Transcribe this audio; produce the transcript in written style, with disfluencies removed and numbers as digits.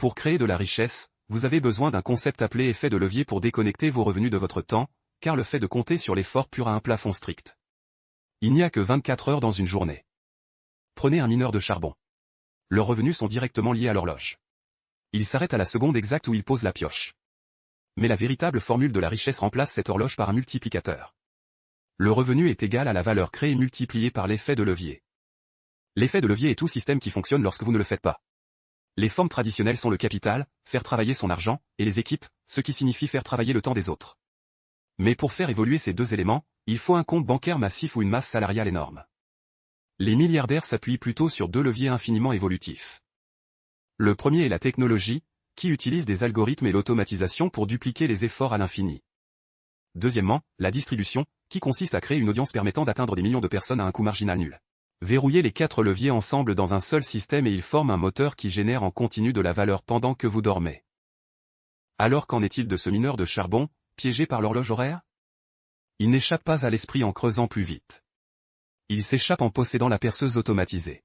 Pour créer de la richesse, vous avez besoin d'un concept appelé effet de levier pour déconnecter vos revenus de votre temps, car le fait de compter sur l'effort pur a un plafond strict. Il n'y a que 24 heures dans une journée. Prenez un mineur de charbon. Leurs revenus sont directement liés à l'horloge. Ils s'arrêtent à la seconde exacte où ils posent la pioche. Mais la véritable formule de la richesse remplace cette horloge par un multiplicateur. Le revenu est égal à la valeur créée multipliée par l'effet de levier. L'effet de levier est tout système qui fonctionne lorsque vous ne le faites pas. Les formes traditionnelles sont le capital, faire travailler son argent, et les équipes, ce qui signifie faire travailler le temps des autres. Mais pour faire évoluer ces deux éléments, il faut un compte bancaire massif ou une masse salariale énorme. Les milliardaires s'appuient plutôt sur deux leviers infiniment évolutifs. Le premier est la technologie, qui utilise des algorithmes et l'automatisation pour dupliquer les efforts à l'infini. Deuxièmement, la distribution, qui consiste à créer une audience permettant d'atteindre des millions de personnes à un coût marginal nul. Verrouillez les 4 leviers ensemble dans un seul système et ils forment un moteur qui génère en continu de la valeur pendant que vous dormez. Alors qu'en est-il de ce mineur de charbon, piégé par l'horloge horaire? Il n'échappe pas à l'esprit en creusant plus vite. Il s'échappe en possédant la perceuse automatisée.